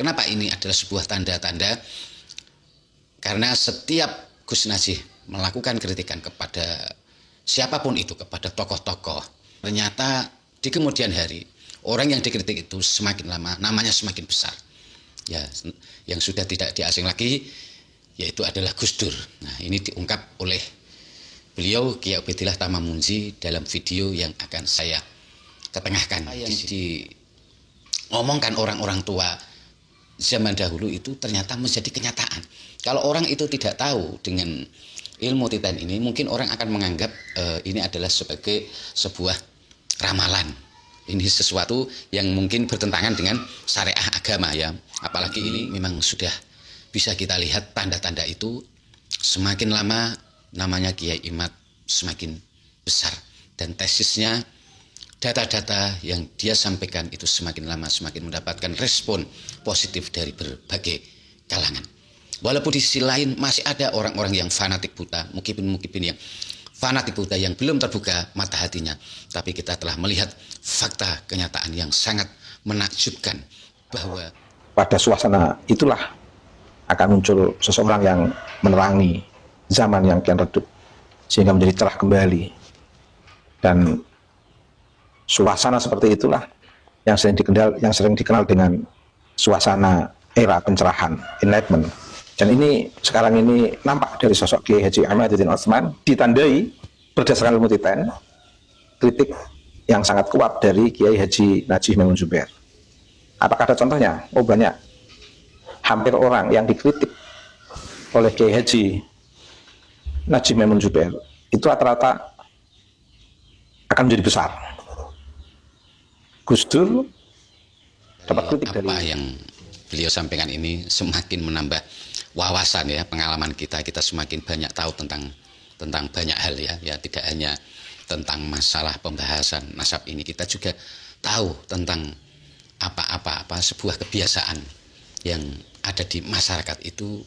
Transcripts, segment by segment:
Kenapa ini adalah sebuah tanda-tanda? Karena setiap Gus Najih melakukan kritikan kepada siapapun itu, kepada tokoh-tokoh, ternyata di kemudian hari orang yang dikritik itu semakin lama namanya semakin besar. Ya, yang sudah tidak diasing lagi yaitu adalah Gus Dur. Nah, ini diungkap oleh beliau Kiai Ubaidillah Tamamunzi dalam video yang akan saya ketengahkan. Ngomongkan orang-orang tua zaman dahulu itu ternyata menjadi kenyataan. Kalau orang itu tidak tahu dengan ilmu titen ini, mungkin orang akan menganggap ini adalah sebagai sebuah ramalan. Ini sesuatu yang mungkin bertentangan dengan syariah agama ya. Apalagi ini memang sudah bisa kita lihat tanda-tanda itu semakin lama namanya Kiai Imad semakin besar. Dan tesisnya, data-data yang dia sampaikan itu semakin lama semakin mendapatkan respon positif dari berbagai kalangan. Walaupun di sisi lain masih ada orang-orang yang fanatik buta, mukibin yang fanatik buta yang belum terbuka mata hatinya. Tapi kita telah melihat fakta kenyataan yang sangat menakjubkan bahwa pada suasana itulah akan muncul seseorang yang menerangi zaman yang kian redup sehingga menjadi cerah kembali. Dan suasana seperti itulah yang sering dikenal dengan suasana era pencerahan, enlightenment. Dan ini sekarang ini nampak dari sosok Kiai Haji Ahmaduddin Otsman, ditandai berdasarkan ilmu titen, kritik yang sangat kuat dari Kiai Haji Najih Maimun Zubair. Apakah ada contohnya? Oh banyak. Hampir orang yang dikritik oleh Kiai Haji Najih Maimun Zubair itu rata-rata akan menjadi besar. Gus Dur dapat kritik dari apa yang beliau sampaikan ini semakin menambah wawasan ya, pengalaman kita semakin banyak tahu tentang banyak hal ya, tidak hanya tentang masalah pembahasan nasab ini, kita juga tahu tentang apa sebuah kebiasaan yang ada di masyarakat itu.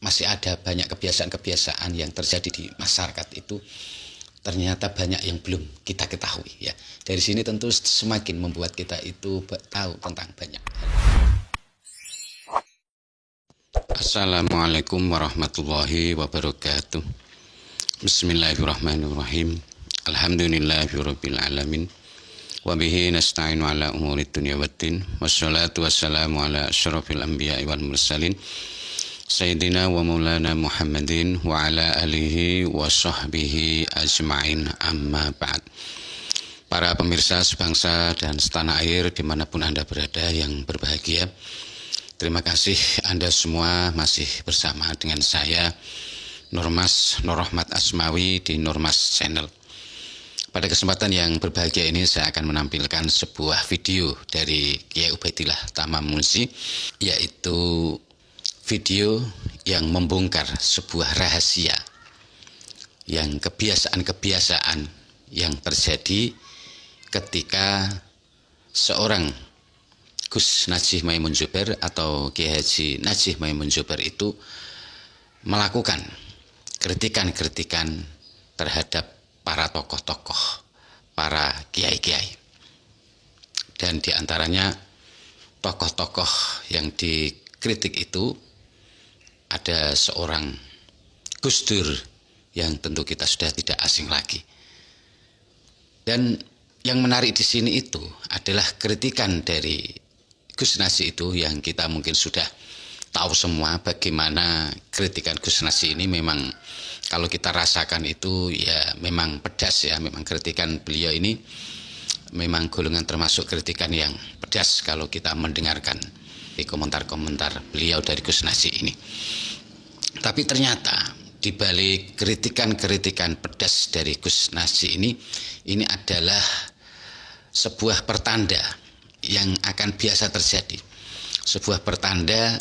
Masih ada banyak kebiasaan-kebiasaan yang terjadi di masyarakat itu, ternyata banyak yang belum kita ketahui ya. Dari sini tentu semakin membuat kita itu tahu tentang banyak. Assalamualaikum warahmatullahi wabarakatuh. Bismillahirrahmanirrahim. Alhamdulillahirabbil alamin. Wa bihi nasta'inu ala umuri dunya waddin. Wassalatu wassalamu ala asyrafil anbiya'i wal mursalin. Sayyidina wa maulana Muhammadin wa ala alihi wa sahbihi ajma'in, amma ba'd. Para pemirsa sebangsa dan setanah air dimanapun Anda berada yang berbahagia, terima kasih Anda semua masih bersama dengan saya Nurmas Nurrahmat Asmawi di Nurmas Channel. Pada kesempatan yang berbahagia ini saya akan menampilkan sebuah video dari Kiai Ubaidillah Tamamunzi, yaitu video yang membongkar sebuah rahasia yang kebiasaan-kebiasaan yang terjadi ketika seorang Gus Najih Maimun Zubair atau Kiai Haji Najih Maimun Zubair itu melakukan kritikan-kritikan terhadap para tokoh-tokoh, para kiai-kiai. Dan diantaranya tokoh-tokoh yang dikritik itu ada seorang Gus Dur yang tentu kita sudah tidak asing lagi. Dan yang menarik di sini itu adalah kritikan dari Gus Najih itu yang kita mungkin sudah tahu semua bagaimana kritikan Gus Najih ini memang kalau kita rasakan itu ya memang pedas ya, memang kritikan beliau ini memang golongan termasuk kritikan yang pedas kalau kita mendengarkan komentar-komentar beliau dari Gus Najih ini. Tapi ternyata di balik kritikan-kritikan pedas dari Gus Najih ini adalah sebuah pertanda yang akan biasa terjadi. Sebuah pertanda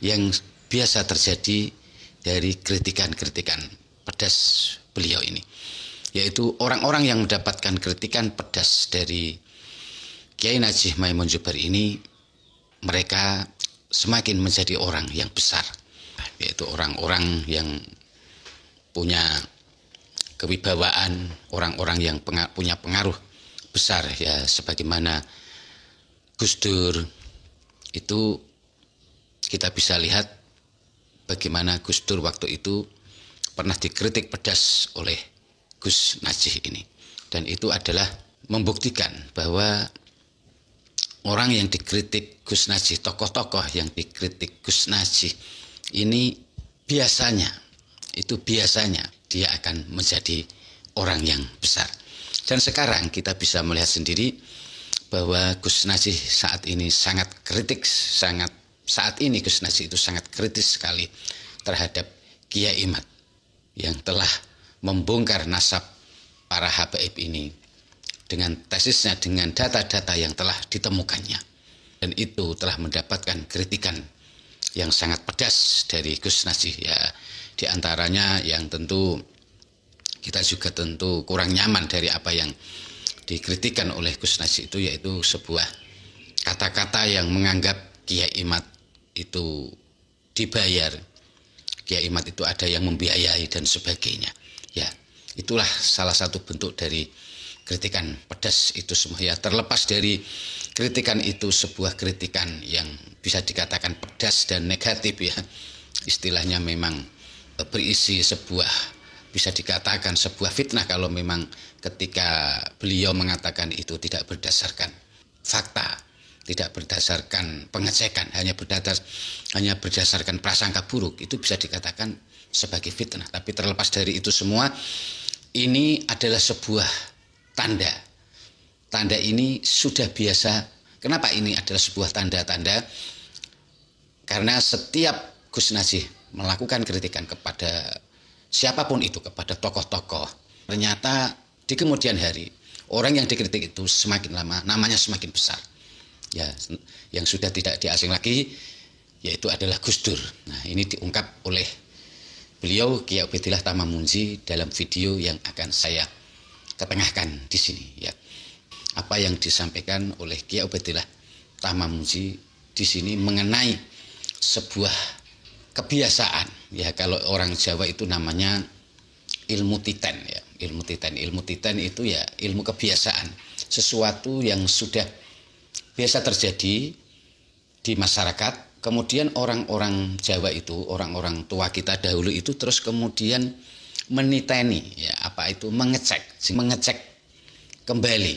yang biasa terjadi dari kritikan-kritikan pedas beliau ini, yaitu orang-orang yang mendapatkan kritikan pedas dari Kiai Najih Maimun Zubair ini, mereka semakin menjadi orang yang besar, yaitu orang-orang yang punya kewibawaan, orang-orang yang punya pengaruh besar ya, sebagaimana Gus Dur itu kita bisa lihat bagaimana Gus Dur waktu itu pernah dikritik pedas oleh Gus Najih ini. Dan itu adalah membuktikan bahwa orang yang dikritik Gus Najih, tokoh-tokoh yang dikritik Gus Najih ini biasanya dia akan menjadi orang yang besar. Dan sekarang kita bisa melihat sendiri bahwa Gus Najih saat ini sangat kritis, saat ini Gus Najih itu sangat kritis sekali terhadap Kiai Imad yang telah membongkar nasab para habaib ini dengan tesisnya, dengan data-data yang telah ditemukannya. Dan itu telah mendapatkan kritikan yang sangat pedas dari Gus Najih. Ya, di antaranya yang tentu kita juga tentu kurang nyaman dari apa yang dikritikan oleh Gus Najih itu, yaitu sebuah kata-kata yang menganggap Kiai Imad itu dibayar, Kiai Imad itu ada yang membiayai dan sebagainya. Ya, itulah salah satu bentuk dari kritikan pedas itu semua. Ya, terlepas dari kritikan itu sebuah kritikan yang bisa dikatakan pedas dan negatif, ya, istilahnya memang berisi sebuah, bisa dikatakan sebuah fitnah kalau memang ketika beliau mengatakan itu tidak berdasarkan fakta, tidak berdasarkan pengecekan, hanya berdasarkan prasangka buruk, itu bisa dikatakan sebagai fitnah. Tapi terlepas dari itu semua, ini adalah sebuah tanda. Tanda ini sudah biasa. Kenapa ini adalah sebuah tanda-tanda? Karena setiap Gus Najih melakukan kritikan kepada siapapun itu, kepada tokoh-tokoh, ternyata di kemudian hari orang yang dikritik itu semakin lama namanya semakin besar. Ya, yang sudah tidak diasing lagi yaitu adalah Gus Dur. Nah, ini diungkap oleh beliau Kiai Ubaidillah Tamamunzi dalam video yang akan saya ketengahkan di sini, ya. Apa yang disampaikan oleh Kiai Ubaidillah Tamamunzi di sini mengenai sebuah kebiasaan, ya, kalau orang Jawa itu namanya ilmu titen, ya. Ilmu titen itu ya ilmu kebiasaan, sesuatu yang sudah biasa terjadi di masyarakat. Kemudian orang-orang Jawa itu, orang-orang tua kita dahulu itu terus kemudian meniteni, ya, apa itu mengecek kembali.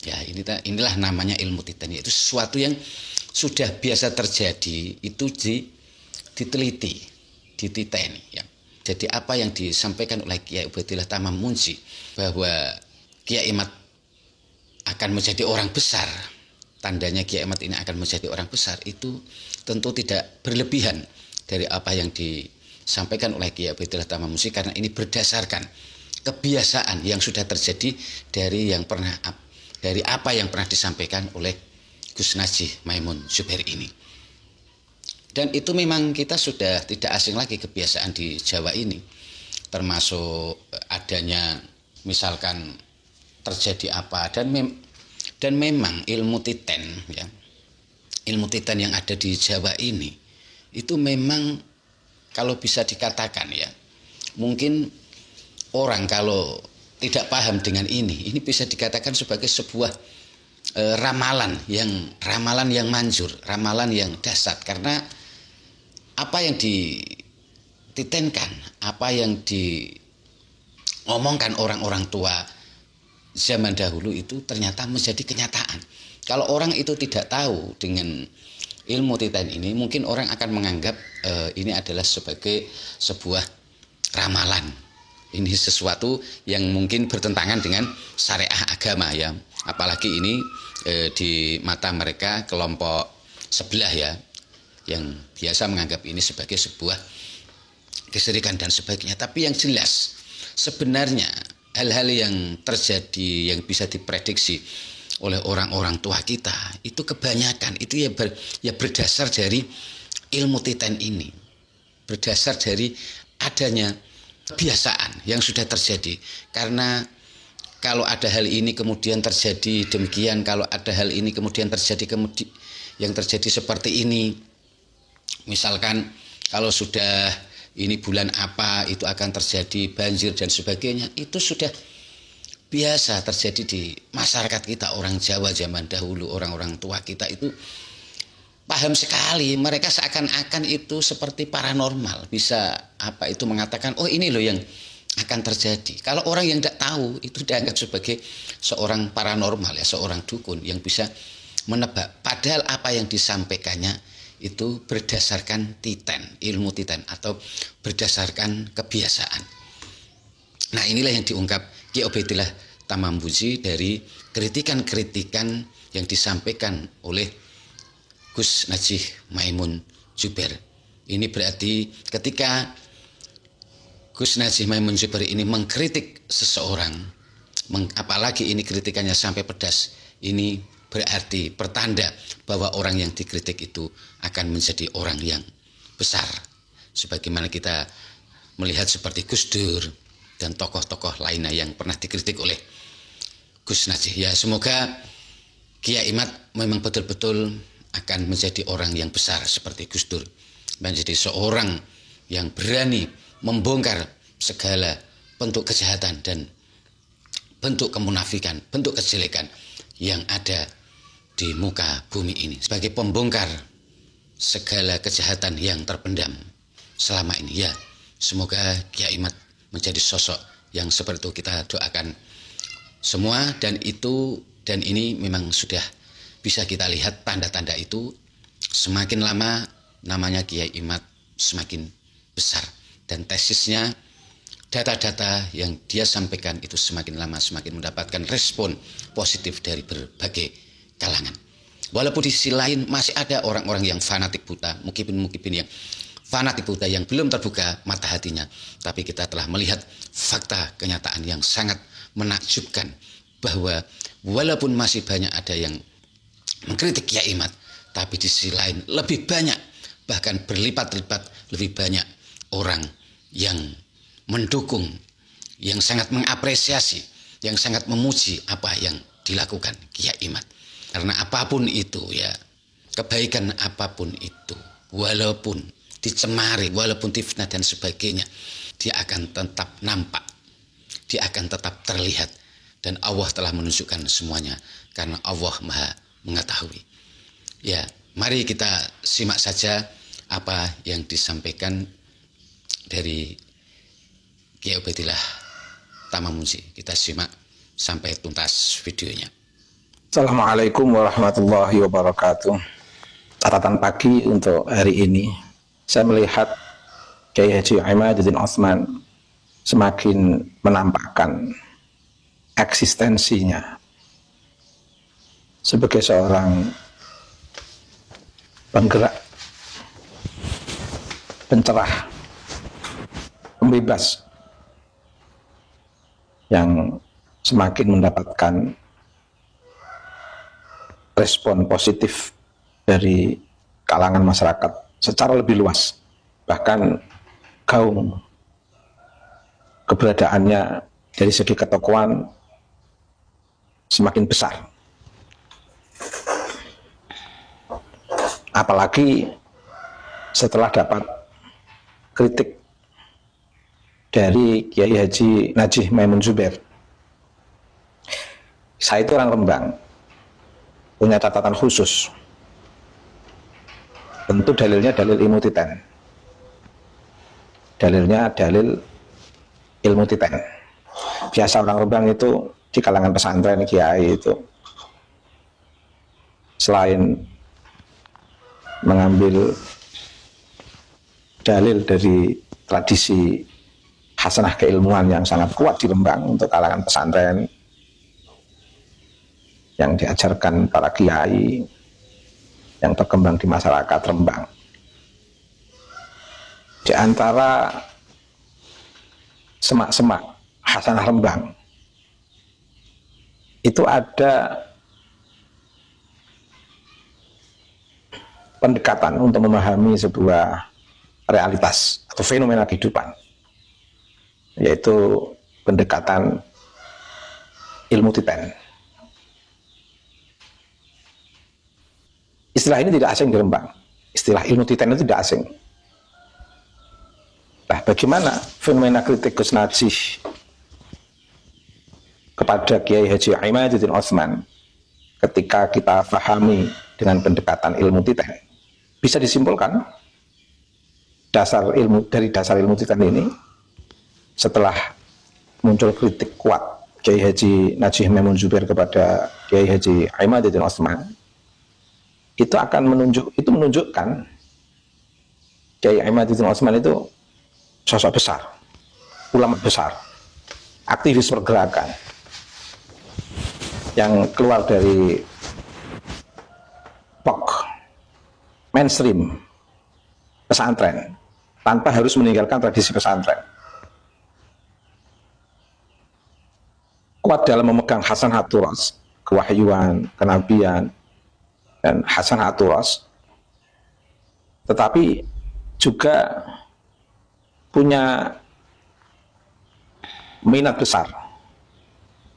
Ya, inilah namanya ilmu titen, yaitu sesuatu yang sudah biasa terjadi itu diteliti, dititeni, ya. Jadi apa yang disampaikan oleh Kiai Ubaidillah Tamamunzi bahwa Kiai Imad akan menjadi orang besar, tandanya Kiai Imad ini akan menjadi orang besar, itu tentu tidak berlebihan dari apa yang disampaikan oleh Kiai Ubaidillah Tamamunzi, karena ini berdasarkan kebiasaan yang sudah terjadi dari apa yang pernah disampaikan oleh Gus Najih Maimun Zubair ini. Dan itu memang kita sudah tidak asing lagi kebiasaan di Jawa ini, termasuk adanya misalkan terjadi apa, dan memang ilmu titen, ya, ilmu titen yang ada di Jawa ini itu memang kalau bisa dikatakan, ya, mungkin orang kalau tidak paham dengan ini bisa dikatakan sebagai sebuah ramalan yang manjur, ramalan yang dahsyat, karena apa yang dititenkan, apa yang diomongkan orang-orang tua zaman dahulu itu ternyata menjadi kenyataan. Kalau orang itu tidak tahu dengan ilmu titen ini, mungkin orang akan menganggap ini adalah sebagai sebuah ramalan. Ini sesuatu yang mungkin bertentangan dengan syariah agama, ya. Apalagi ini di mata mereka kelompok sebelah, ya, yang biasa menganggap ini sebagai sebuah kesyirikan dan sebagainya. Tapi yang jelas sebenarnya hal-hal yang terjadi yang bisa diprediksi oleh orang-orang tua kita itu kebanyakan itu ya berdasar dari ilmu titen ini, berdasar dari adanya kebiasaan yang sudah terjadi. Karena kalau ada hal ini kemudian terjadi demikian, kalau ada hal ini kemudian terjadi yang terjadi seperti ini. Misalkan kalau sudah ini bulan apa itu akan terjadi banjir dan sebagainya, itu sudah biasa terjadi di masyarakat kita, orang Jawa zaman dahulu, orang-orang tua kita itu paham sekali, mereka seakan-akan itu seperti paranormal, bisa mengatakan, oh ini loh yang akan terjadi. Kalau orang yang tidak tahu itu dianggap sebagai seorang paranormal, ya, seorang dukun yang bisa menebak. Padahal apa yang disampaikannya itu berdasarkan titen, ilmu titen, atau berdasarkan kebiasaan. Nah, inilah yang diungkap Ki Ubaidillah Tamambuzi dari kritikan-kritikan yang disampaikan oleh Gus Najih Maimun Zubair. Ini berarti ketika Gus Najih Maimun Zubair ini mengkritik seseorang, apalagi ini kritikannya sampai pedas, ini berarti pertanda bahwa orang yang dikritik itu akan menjadi orang yang besar. Sebagaimana kita melihat seperti Gus Dur dan tokoh-tokoh lainnya yang pernah dikritik oleh Gus Najih. Ya, semoga Kiai Imad memang betul-betul akan menjadi orang yang besar seperti Gus Dur, menjadi seorang yang berani membongkar segala bentuk kejahatan dan bentuk kemunafikan, bentuk kejelekan yang ada di muka bumi ini, sebagai pembongkar segala kejahatan yang terpendam selama ini. Ya, semoga Kiai Imad menjadi sosok yang seperti itu kita doakan semua, dan ini memang sudah bisa kita lihat tanda-tanda itu. Semakin lama namanya Kiai Imad semakin besar, dan tesisnya, data-data yang dia sampaikan itu semakin lama semakin mendapatkan respon positif dari berbagai kalangan. Walaupun di sisi lain masih ada orang-orang yang fanatik buta, mukibin yang fanatik buta yang belum terbuka mata hatinya, tapi kita telah melihat fakta kenyataan yang sangat menakjubkan bahwa walaupun masih banyak ada yang mengkritik Kiai Imad, tapi di sisi lain lebih banyak, bahkan berlipat-lipat lebih banyak orang yang mendukung, yang sangat mengapresiasi, yang sangat memuji apa yang dilakukan Kiai Imad. Karena apapun itu, ya, kebaikan apapun itu, walaupun dicemari, walaupun difitnah dan sebagainya, dia akan tetap nampak, dia akan tetap terlihat, dan Allah telah menunjukkan semuanya karena Allah Maha mengetahui. Ya, mari kita simak saja apa yang disampaikan dari Kiai Ubaidillah Tamambuzi. Kita simak sampai tuntas videonya. Assalamualaikum warahmatullahi wabarakatuh. Catatan pagi untuk hari ini, saya melihat Kiai Haji Imaduddin Utsman semakin menampakkan eksistensinya sebagai seorang penggerak, pencerah, pembebas yang semakin mendapatkan respon positif dari kalangan masyarakat secara lebih luas. Bahkan gaung keberadaannya dari segi ketokohan semakin besar. Apalagi setelah dapat kritik dari Kiai Haji Najih Maimun Zubair. Saya itu orang Rembang, punya catatan khusus. Tentu dalilnya dalil ilmu titen. Dalilnya dalil ilmu titen. Biasa orang Rembang itu di kalangan pesantren kiai itu selain mengambil dalil dari tradisi hasanah keilmuan yang sangat kuat di Rembang untuk kalangan pesantren yang diajarkan para kiai yang berkembang di masyarakat Rembang. Di antara semak-semak hasanah Rembang itu ada pendekatan untuk memahami sebuah realitas atau fenomena kehidupan, yaitu pendekatan ilmu titen. Istilah ini tidak asing di Rembang. Istilah ilmu titen itu tidak asing. Nah, bagaimana fenomena kritik Gus Najih kepada Kiai Haji Imaduddin Utsman ketika kita pahami dengan pendekatan ilmu titen? bisa disimpulkan dari dasar ilmu titan ini, setelah muncul kritik kuat Kiai Haji Najih Maimun Zubair kepada Kiai Haji Imaduddin Utsman, itu menunjukkan Kiai Imaduddin Utsman itu sosok besar, ulama besar, aktivis pergerakan yang keluar dari mainstream pesantren tanpa harus meninggalkan tradisi pesantren. Kuat dalam memegang Hasanatul Ras, kewahyuan, kenabian, dan Hasanatul Ras, tetapi juga punya minat besar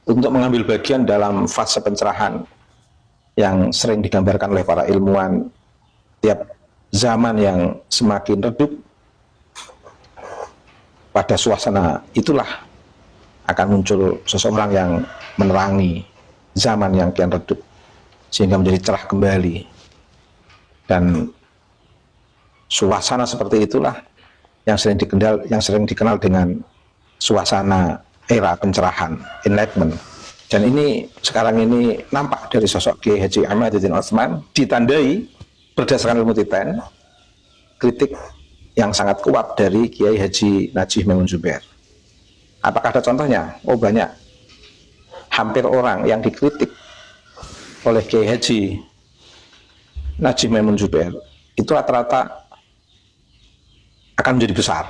untuk mengambil bagian dalam fase pencerahan yang sering digambarkan oleh para ilmuwan. Tiap zaman yang semakin redup, pada suasana itulah akan muncul seseorang yang menerangi zaman yang kian redup sehingga menjadi cerah kembali. Dan suasana seperti itulah yang sering dikenal dengan suasana era pencerahan, enlightenment. Dan ini sekarang ini nampak dari sosok Kiai Haji Imaduddin Utsman, ditandai berdasarkan ilmu titan, kritik yang sangat kuat dari Kiai Haji Najih Maimun Zubair. Apakah ada contohnya? Oh, banyak. Hampir orang yang dikritik oleh Kiai Haji Najih Maimun Zubair itu rata-rata akan menjadi besar.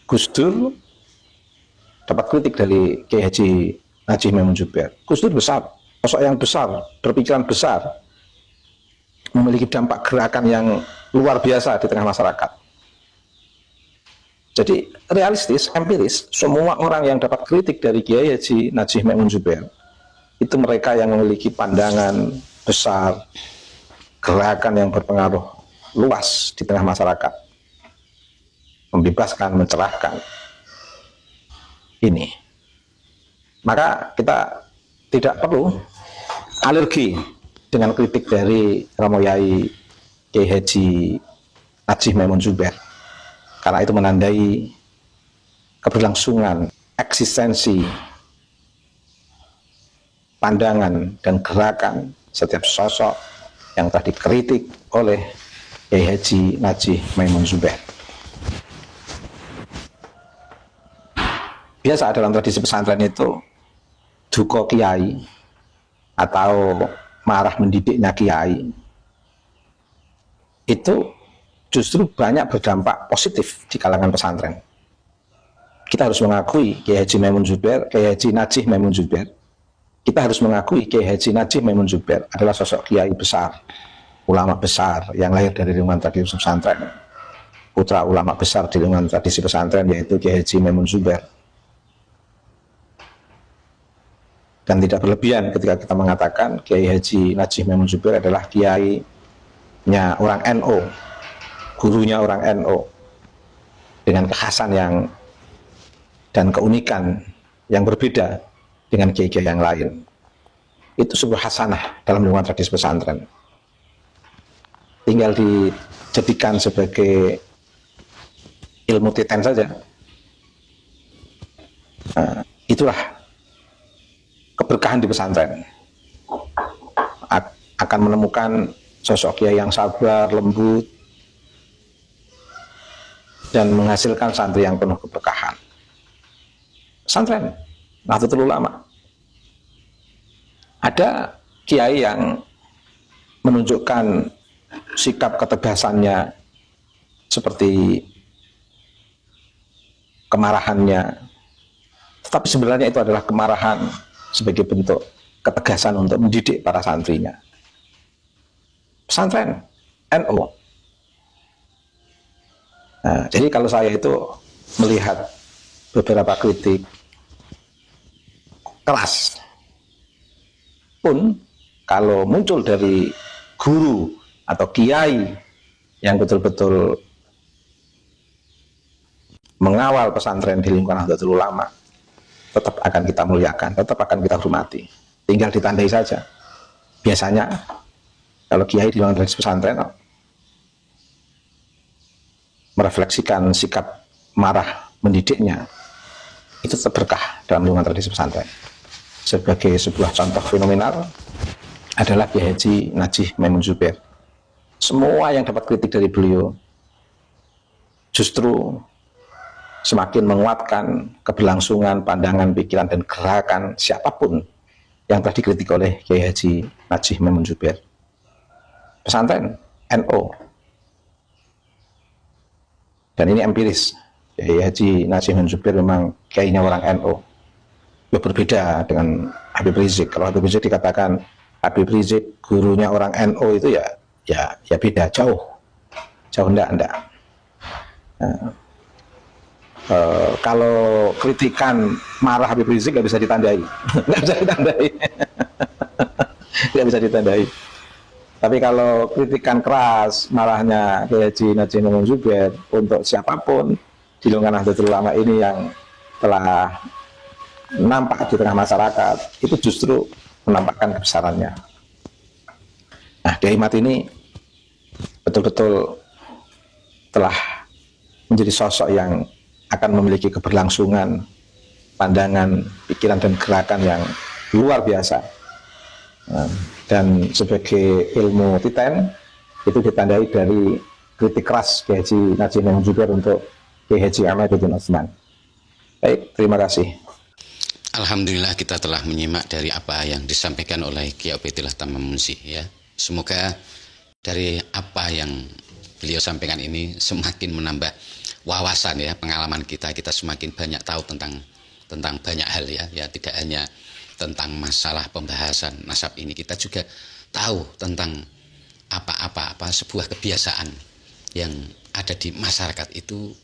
Gus Dur dapat kritik dari Kiai Haji Najih Maimun Zubair. Gus Dur besar, sosok yang besar, berpikiran besar, memiliki dampak gerakan yang luar biasa di tengah masyarakat. Jadi realistis, empiris, semua orang yang dapat kritik dari Kiai Haji Najih Maimun Zubair itu mereka yang memiliki pandangan besar, gerakan yang berpengaruh luas di tengah masyarakat, membebaskan, mencerahkan. Ini, maka kita tidak perlu alergi dengan kritik dari Romo Yai Kiai Haji Najih Maimun Zubair, karena itu menandai keberlangsungan eksistensi pandangan dan gerakan setiap sosok yang telah dikritik oleh Kiai Haji Najih Maimun Zubair. Biasa dalam tradisi pesantren itu duka kiai atau marah mendidiknya kiai itu justru banyak berdampak positif di kalangan pesantren. Kita harus mengakui Kiai Haji Maimun Zubair, Kiai Haji Najih Maimun Zubair. Kita harus mengakui Kiai Haji Najih Maimun Zubair adalah sosok kiai besar, ulama besar yang lahir dari lingkungan tradisi pesantren. Putra ulama besar di lingkungan tradisi pesantren yaitu Kiai Haji Maimun Zubair. Dan tidak berlebihan ketika kita mengatakan Kiai Haji Najih Maimun Zubair adalah kiainya orang NU, gurunya orang NU, dengan kekhasan dan keunikan yang berbeda dengan kiai-kiai yang lain. Itu sebuah hasanah dalam lingkungan tradisi pesantren. Tinggal dijadikan sebagai ilmu titan saja. Nah, itulah keberkahan di pesantren. Akan menemukan sosok kiai yang sabar, lembut, dan menghasilkan santri yang penuh keberkahan. Pesantren Nahdlatul Ulama. Ada kiai yang menunjukkan sikap ketegasannya seperti kemarahannya, tetapi sebenarnya itu adalah kemarahan sebagai bentuk ketegasan untuk mendidik para santrinya. Pesantren NU. Nah, jadi kalau saya itu melihat beberapa kritik keras pun kalau muncul dari guru atau kiai yang betul-betul mengawal pesantren di lingkungan Nahdlatul Ulama, tetap akan kita muliakan, tetap akan kita hormati. Tinggal ditandai saja. Biasanya Kalau kiai di lingkungan tradisi pesantren merefleksikan sikap marah mendidiknya, itu tetap berkah dalam lingkungan tradisi pesantren. Sebagai sebuah contoh fenomenal adalah Kiai Haji Najih Maimun Zubair. Semua yang dapat kritik dari beliau justru semakin menguatkan keberlangsungan pandangan, pikiran, dan gerakan siapapun yang telah dikritik oleh Kiai Haji Najih Maimun Zubair. Pesantren NU, dan ini empiris. Kiai Haji Najih Maimun Zubair memang kiainya orang NU. Berbeda dengan Habib Rizik. Kalau Habib Rizik dikatakan Habib Rizik gurunya orang NU itu ya beda, jauh enggak. Kalau kritikan marah Habib Rizik nggak bisa ditandai, nggak bisa ditandai. Tapi kalau kritikan keras marahnya Kiai Haji Najih Maimun Zubair untuk siapapun di lingkungan Nahdlatul Ulama ini yang telah nampak di tengah masyarakat, itu justru menampakkan kebesarannya. Nah, Kiai Mat ini betul-betul telah menjadi sosok yang akan memiliki keberlangsungan pandangan, pikiran, dan gerakan yang luar biasa. Dan sebagai ilmu titen itu ditandai dari kritik keras Kiai Haji Najih Maimun Zubair untuk Kiai Haji Ahmaduddin Utsman. Baik, terima kasih. Alhamdulillah kita telah menyimak dari apa yang disampaikan oleh Kiai Ubaidillah Tamamunzi ya. Semoga dari apa yang beliau sampaikan ini semakin menambah wawasan ya, pengalaman kita semakin banyak tahu tentang banyak hal ya, tidak hanya tentang masalah pembahasan nasab ini, kita juga tahu tentang apa sebuah kebiasaan yang ada di masyarakat itu.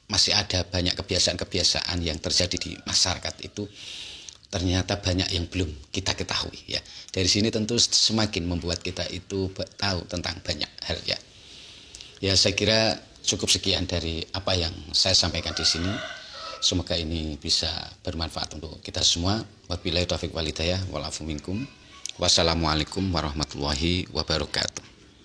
Masih ada banyak kebiasaan-kebiasaan yang terjadi di masyarakat itu, ternyata banyak yang belum kita ketahui ya. Dari sini tentu semakin membuat kita itu tahu tentang banyak hal ya. Ya, saya kira cukup sekian dari apa yang saya sampaikan di sini. Semoga ini bisa bermanfaat untuk kita semua. Wabillahi taufiq wal hidayah wal afu minkum. Wassalamualaikum warahmatullahi wabarakatuh.